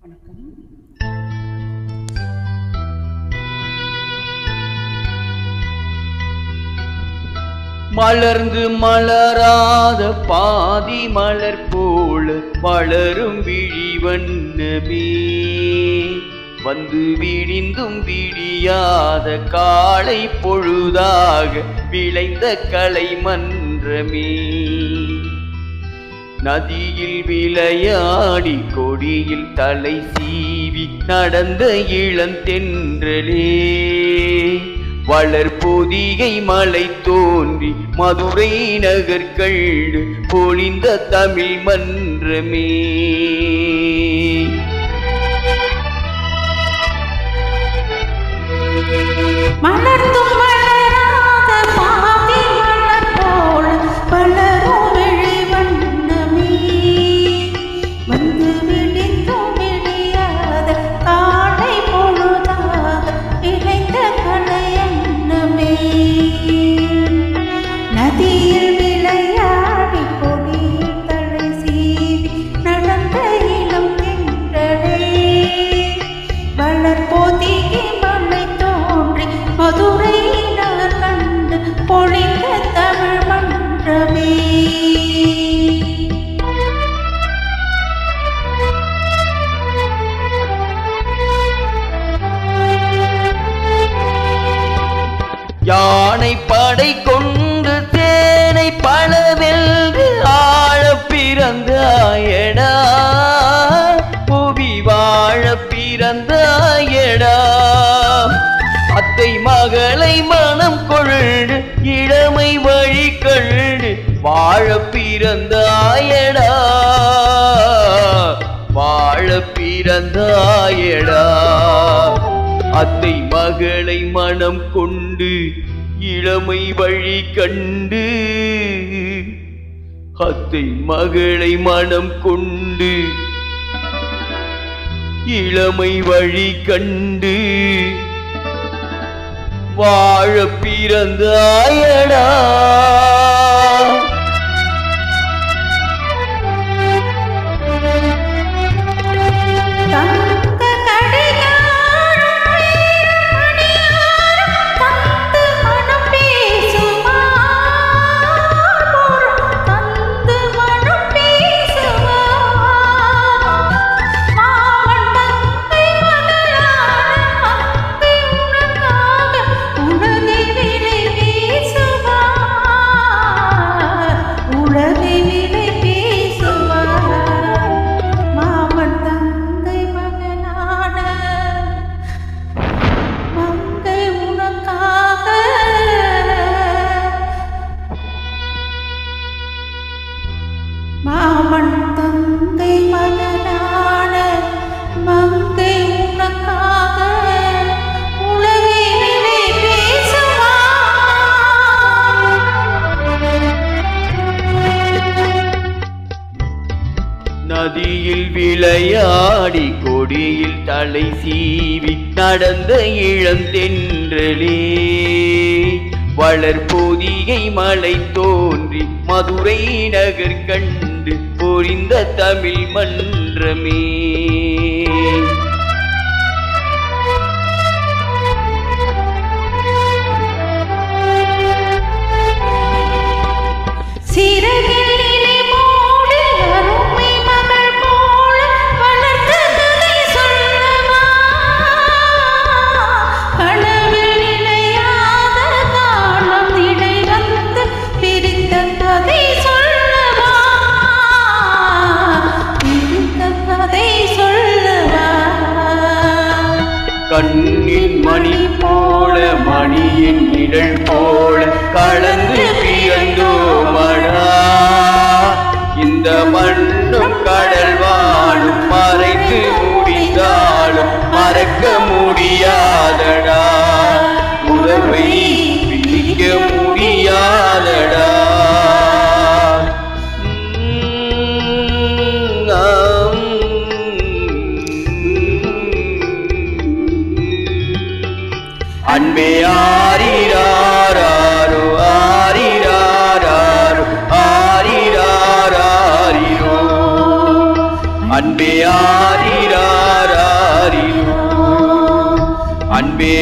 வணக்கம். மலர்ந்து மலராத பாதி மலர் போல வளரும் விழிவண்ணமே, வந்து விடிந்தும் விடியாத காலை பொழுதாக விளைந்த கலை மன்றமே. நதியில் விளையாடி கொடியில் தலை சீவி நடந்த இளந்தென்றலே, வளர்பொதிகை மலை தோன்றி மதுரை நகர் கண்டு பொழிந்த தமிழ் மன்றமே. மலர்ந்தும் மலராத பாதி மலர் போல வளரும் விழிவண்ணமே, வந்து விடிந்தும் விடியாத காலை பொழுதாக இளைந்த கலையண்ணமே. நதியில் விளையாடி கொடியில் தலை சீவி நடந்த இளம் தென்றலே, வளர்பொதிகை மலை தோன்றி மதுரை நகர் கண்டு பொழிந்த தமிழ் மன்றமே. யானை படை கொண்டு தேனை பலவென்று ஆழ பிறந்தாயடா, புவி வாழ பிறந்தாயடா. அத்தை மகளை மனம் கொண்டு இளமை வழி கண்டு வாழ பிறந்தாயடா, வாழ பிறந்தாயடா. அத்தை மகளை மனம் கொண்டு இளமை வழி கண்டு, அத்தை மகளை மனம் கொண்டு இளமை வழி கண்டு வாழ பிறந்தாயடா. மாமன் தங்கை மகனான மங்கை உனக்காக உலகினிலே பேசுவான். நதியில் விளையாடி கொடியில் தலை சீவி நடந்த இளந்தென்றலே, வளர்பொதிகை மலை தோன்றி மதுரை நகர் கண்டு பொழிந்த தமிழ் மன்றமே. சிறகிலே மூடி அருமை மகள் போல வளர்த்த கதை சொல்லவா, கனவில் நிலையாத காலம் இடை வந்து பிரித்த கதை சொல்லவா, பிரித்த கதை சொல்லவா. கண்ணின் மணி போல மணியின் நிழல் போல கலந்து பியந்தோமடா, இந்த மண்ணும் கடல் வாழும் மறைத்து முடிந்தாலும் மறக்க முடியாதடா, உறவை பிரிக்க முடியாதடா. அன்பே ஆரிராரோ ஆரிராரோ ஆரிராரோ, அன்பே ஆரிராரோ அன்பே